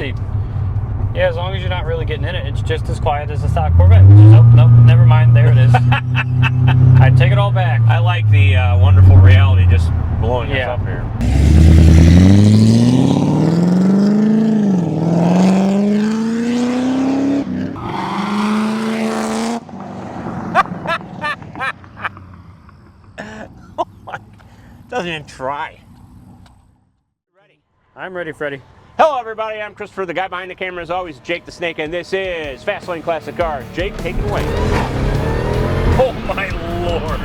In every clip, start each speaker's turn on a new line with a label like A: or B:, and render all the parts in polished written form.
A: see. Yeah, as long as you're not really getting in it, it's just as quiet as a stock Corvette. Which is, oh, nope, never mind. There it is. I take it all back.
B: I like the wonderful reality just blowing us up here. Oh my! Doesn't even try.
A: Ready? I'm ready, Freddie.
B: Hello everybody, I'm Christopher, the guy behind the camera as always, Jake the Snake, and this is Fast Lane Classic Cars. Jake, take it away. Oh my Lord.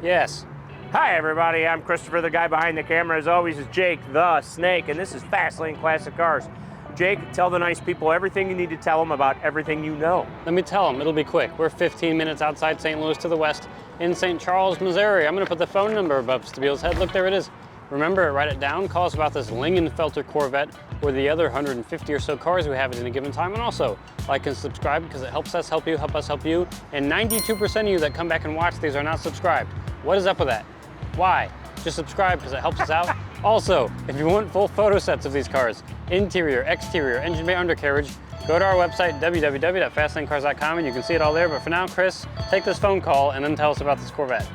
A: Yes.
B: Hi everybody, I'm Christopher, the guy behind the camera as always is Jake the Snake, and this is Fast Lane Classic Cars. Jake, tell the nice people everything you need to tell them about everything you know.
A: Let me tell them, it'll be quick. We're 15 minutes outside St. Louis to the west in St. Charles, Missouri. I'm gonna put the phone number above Stabile's head. Look, there it is. Remember, write it down. Call us about this Lingenfelter Corvette or the other 150 or so cars we have at any given time. And also, like and subscribe because it helps us help you, help us help you. And 92% of you that come back and watch these are not subscribed. What is up with that? Why? Just subscribe because it helps us out. Also, if you want full photo sets of these cars, interior, exterior, engine bay, undercarriage, go to our website, www.fastlanecars.com, and you can see it all there. But for now, Chris, take this phone call and then tell us about this Corvette.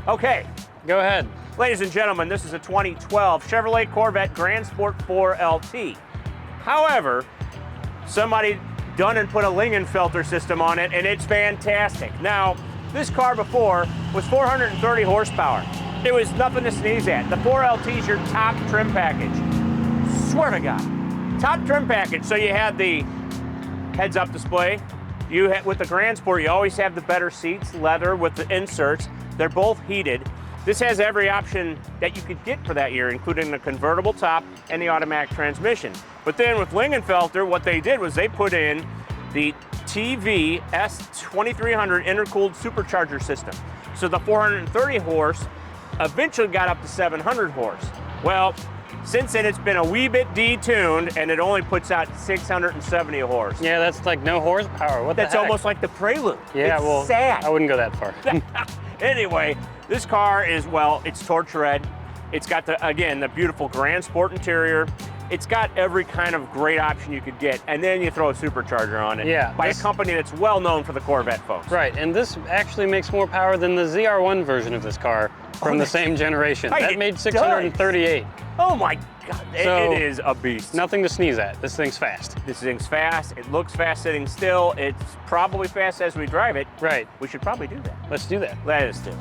B: Okay.
A: Go ahead.
B: Ladies and gentlemen, this is a 2012 Chevrolet Corvette Grand Sport 4LT. However, somebody done and put a Lingenfelter system on it, and it's fantastic. Now, this car before was 430 horsepower. It was nothing to sneeze at. The 4LT is your top trim package. Swear to God. Top trim package. So you had the heads-up display. You had, with the Grand Sport, you always have the better seats, leather with the inserts. They're both heated. This has every option that you could get for that year, including the convertible top and the automatic transmission. But then with Lingenfelter, what they did was they put in the TV S2300 Intercooled Supercharger system. So the 430 horse eventually got up to 700 horse. Well, since then it's been a wee bit detuned and it only puts out 670 horse.
A: Yeah, that's like no horsepower. What the heck?
B: That's almost like the Prelude.
A: Yeah,
B: it's
A: well,
B: sad.
A: I wouldn't go that far.
B: Anyway, this car is, well, it's torch red. It's got the, again, the beautiful Grand Sport interior. It's got every kind of great option you could get, and then you throw a supercharger on it.
A: Yeah,
B: by a company that's well known for the Corvette folks.
A: Right, and this actually makes more power than the ZR1 version of this car from the same generation.
B: Right,
A: that made 638.
B: Oh my God,
A: So,
B: it is a beast.
A: Nothing to sneeze at. This thing's fast.
B: This thing's fast. It looks fast sitting still. It's probably fast as we drive it.
A: Right.
B: We should probably do that.
A: Let's do that.
B: Let us do it.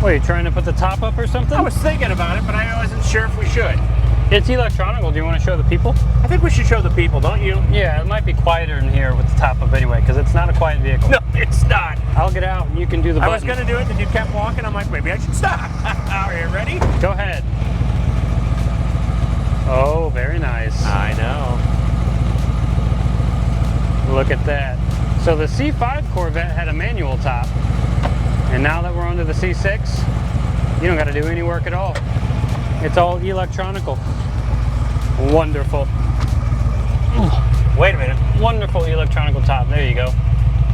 A: What, are you trying to put the top up or something?
B: I was thinking about it, but I wasn't sure if we should.
A: It's electronical. Do you want to show the people?
B: I think we should show the people, don't you?
A: Yeah, it might be quieter in here with the top up anyway, because it's not a quiet vehicle.
B: No, it's not.
A: I'll get out and you can do the button.
B: I was going to do it, then you kept walking. I'm like, maybe I should stop. Are you ready?
A: Go ahead. Oh, very nice.
B: I know.
A: Look at that. So the C5 Corvette had a manual top, and now that we're onto the C6, you don't got to do any work at all. It's all electronical. Wonderful.
B: Wait a minute.
A: Wonderful electronical top. There you go.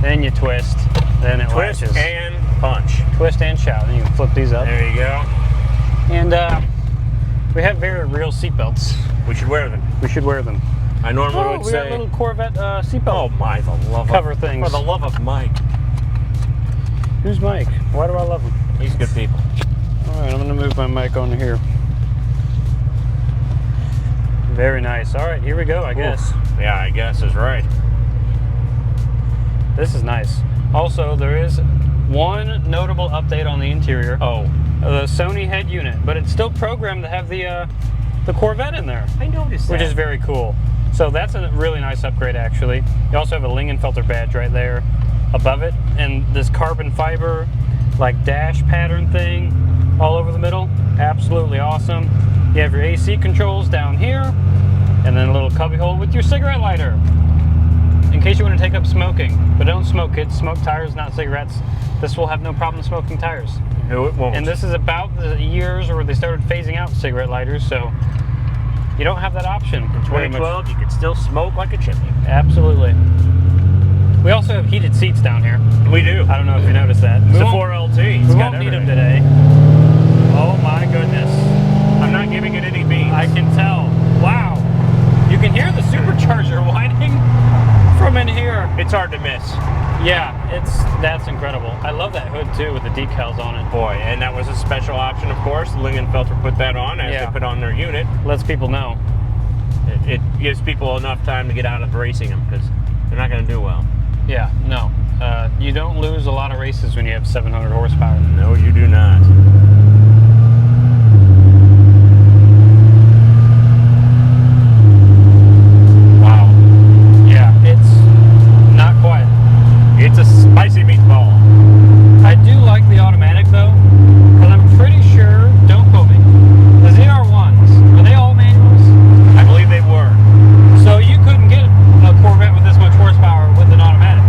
A: Then you twist. Then it
B: Twist
A: latches.
B: and punch.
A: Twist and shout. Then you can flip these up.
B: There you go.
A: And we have very real seatbelts.
B: We should wear them.
A: We should wear them.
B: I normally would
A: we
B: say.
A: got little Corvette seatbelt.
B: Oh my, the love
A: cover
B: of,
A: things.
B: For the love of Mike.
A: Who's Mike? Why do I love him?
B: He's good people.
A: All right, I'm gonna move my mic on here. Very nice. All right, here we go, I guess.
B: Yeah, I guess is right.
A: This is nice. Also, there is one notable update on the interior.
B: Oh.
A: The Sony head unit, but it's still programmed to have the Corvette in there.
B: I noticed that.
A: Which is very cool. So that's a really nice upgrade, actually. You also have a Lingenfelter badge right there above it, and this carbon fiber, like dash pattern thing all over the middle. Absolutely awesome. You have your AC controls down here, and then a little cubby hole with your cigarette lighter. In case you want to take up smoking, but don't smoke, kids. Smoke tires, not cigarettes. This will have no problem smoking tires.
B: No, it won't.
A: And this is about the years where they started phasing out cigarette lighters, so you don't have that option.
B: In 2012, you could still smoke like a chimney.
A: Absolutely. We also have heated seats down here.
B: We do.
A: I don't know if you noticed that.
B: It's a 4LT.
A: We won't need them today. Oh my goodness.
B: I'm not giving it any beans.
A: I can tell. Wow. You can hear the Supercharger whining from in here.
B: It's hard to miss.
A: Yeah, that's incredible. I love that hood too with the decals on it.
B: Boy, and that was a special option, of course. Lingenfelter put that on as they put on their unit.
A: Lets people know.
B: It gives people enough time to get out of racing them because they're not going to do well.
A: Yeah, no. You don't lose a lot of races when you have 700 horsepower.
B: No, you do not. Wow.
A: Yeah, it's not quiet.
B: It's a spicy meatball.
A: I do like the automatic though, but I'm pretty sure, don't quote me, the ZR1s, are they all manuals?
B: I believe they were.
A: So you couldn't get a Corvette with this much horsepower with an automatic,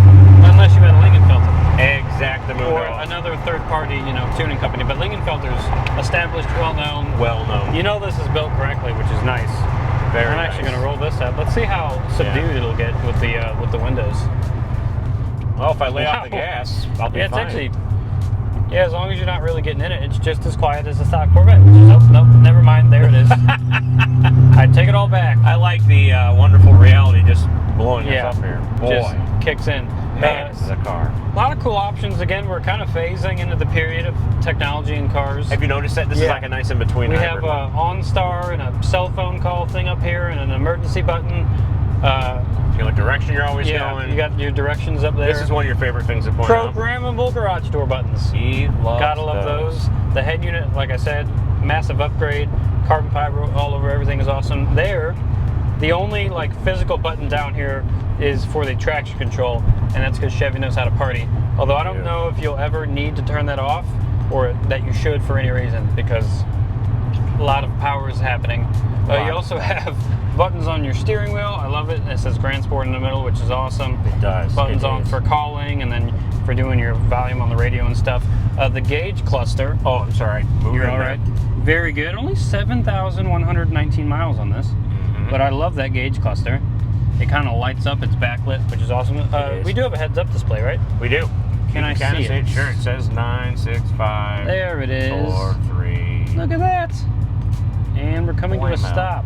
A: unless you had a Lingenfelter.
B: Exactamo.
A: Or another third-party, tuning company. But Lingenfelter's established, well-known.
B: Well-known.
A: You know this is built correctly, which is nice. I'm actually going to roll this up. Let's see how subdued it'll get with the windows.
B: Well, if I lay off the gas, I'll be fine.
A: It's actually, as long as you're not really getting in it, it's just as quiet as a stock Corvette. Nope, never mind. There it is. I take it all back.
B: I like the wonderful reality just blowing us up here. Boy.
A: Just kicks in.
B: Man, this is a car.
A: A lot of cool options. Again, we're kind of phasing into the period of technology in cars.
B: Have you noticed that? This is like a nice in-between.
A: We have a OnStar and a cell phone call thing up here and an emergency button.
B: You know what direction you're always going.
A: You got your directions up there.
B: This is one of your favorite things to point out.
A: Programmable garage door buttons. Gotta love those. The head unit, like I said, massive upgrade. Carbon fiber all over everything is awesome. The only physical button down here is for the traction control, and that's because Chevy knows how to party. Although I don't know if you'll ever need to turn that off, or that you should for any reason, because a lot of power is happening. You also have buttons on your steering wheel. I love it. It says Grand Sport in the middle, which is awesome.
B: It does.
A: Buttons on for calling, and then for doing your volume on the radio and stuff. The gauge cluster.
B: Oh, I'm sorry.
A: You're all right. Very good. Only 7,119 miles on this. But I love that gauge cluster. It kind of lights up. It's backlit, which is awesome. We do have a heads-up display, right?
B: We do.
A: Can I see it?
B: Sure, it says 965.
A: There it is.
B: 43.
A: Look at that. And we're coming to a stop.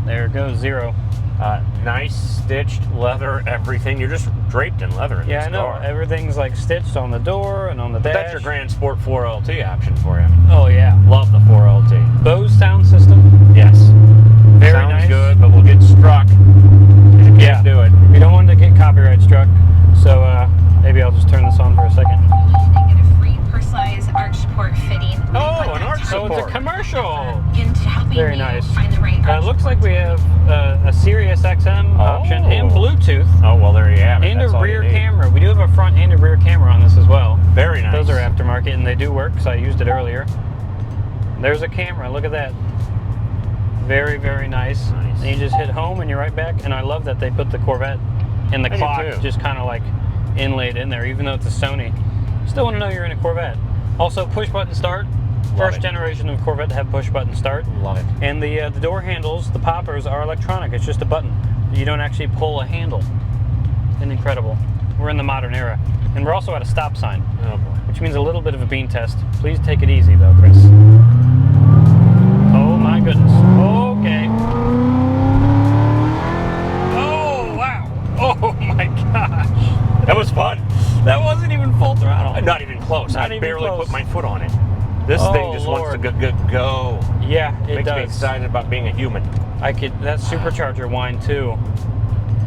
A: There it goes, 0.
B: Nice stitched leather, everything. You're just draped in leather in this
A: I know.
B: car.
A: Everything's stitched on the door and on the dash.
B: That's your Grand Sport 4LT option for you.
A: Oh, yeah.
B: Love the 4LT.
A: Bose sound system.
B: Yes.
A: Very
B: Sounds
A: nice.
B: good, but we'll get struck. You can't do it.
A: We don't want to get copyright struck, so maybe I'll just turn this on for a second.
C: Get a free personalized arch support fitting.
B: Oh, an arch support.
A: So it's a commercial.
C: Into helping
A: Very
C: you
A: nice.
C: find the right arch
A: Looks like
C: support.
A: we have a Sirius XM option and Bluetooth.
B: Oh, well, there you have it.
A: And
B: That's
A: a
B: all you
A: rear
B: need.
A: camera. We do have a front and a rear camera on this as well.
B: Very nice.
A: Those are aftermarket, and they do work, because I used it earlier. There's a camera. Look at that. Very, very nice. And you just hit home, and you're right back. And I love that they put the Corvette and the clock just kind of inlaid in there, even though it's a Sony. Still want to know you're in a Corvette. Also, push-button start. First generation of Corvette to have push-button start.
B: Love it.
A: And the door handles, the poppers, are electronic. It's just a button. You don't actually pull a handle. And incredible. We're in the modern era. And we're also at a stop sign.
B: Oh, boy.
A: Which means a little bit of a bean test. Please take it easy, though, Chris. Oh, my goodness. Okay. Oh, wow. Oh, my gosh.
B: That was fun.
A: That wasn't even full throttle.
B: Not even close.
A: Not
B: I
A: even
B: barely
A: close.
B: put my foot on it. This thing just wants to go.
A: Yeah, it
B: Makes me
A: does.
B: excited about being a human.
A: That Supercharger whine too.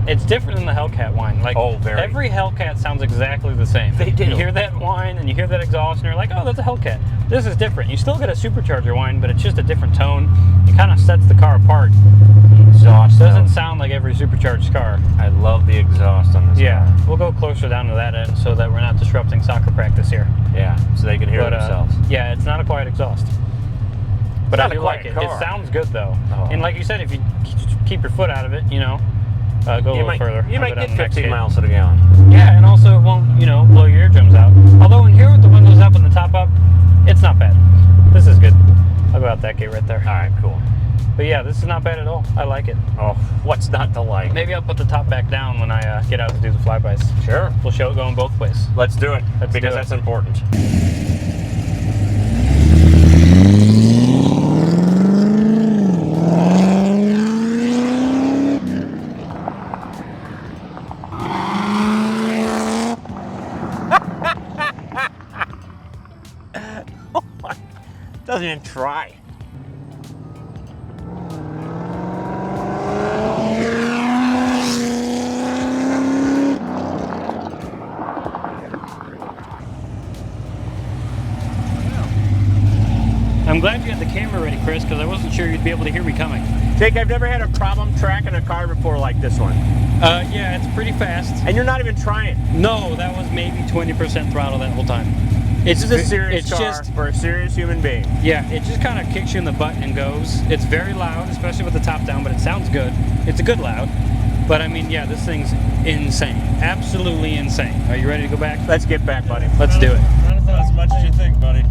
A: It's different than the Hellcat whine. Like,
B: Oh, very.
A: every Hellcat sounds exactly the same.
B: They do.
A: You hear that whine and you hear that exhaust and you're like, oh, that's a Hellcat. This is different. You still get a Supercharger whine, but it's just a different tone. It kind of sets the car apart.
B: Exhaust
A: Doesn't sound like every supercharged car.
B: I love the exhaust on this
A: Yeah,
B: car.
A: we'll go closer down to that end so that we're not disrupting soccer practice here.
B: Yeah, so they can hear themselves.
A: Yeah, it's not a quiet exhaust. But I
B: not a
A: do like
B: quiet
A: it.
B: car.
A: It sounds good though.
B: Oh.
A: And like you said, if you keep your foot out of it, you know, go a little further.
B: You
A: I'll
B: might
A: go
B: get
A: down the next
B: 15
A: gate.
B: miles to the gallon.
A: Yeah, and also it won't, you know, blow your eardrums out. Although in here with the windows up and the top up, it's not bad. This is good. I'll go out that gate right there.
B: All right, cool.
A: But yeah, this is not bad at all. I like it.
B: Oh, what's not to like?
A: Maybe I'll put the top back down when I get out to do the flybys.
B: Sure.
A: We'll show it going both ways.
B: Let's do it,
A: Let's
B: because
A: do it.
B: that's important. Doesn't even try.
A: I'm glad you had the camera ready, Chris, because I wasn't sure you'd be able to hear me coming.
B: Jake, I've never had a problem tracking a car before like this one.
A: Yeah, it's pretty fast.
B: And you're not even trying.
A: No, that was maybe 20% throttle that whole time.
B: This is a serious
A: it's
B: car
A: just,
B: for a serious human being.
A: yeah, it just kind of kicks you in the butt and goes. It's very loud, especially with the top down, but it sounds good. It's a good loud. But I mean, yeah, this thing's insane. Absolutely insane. Are you ready to go back?
B: Let's get back, buddy.
A: Let's do it.
D: Not as much as you think, buddy.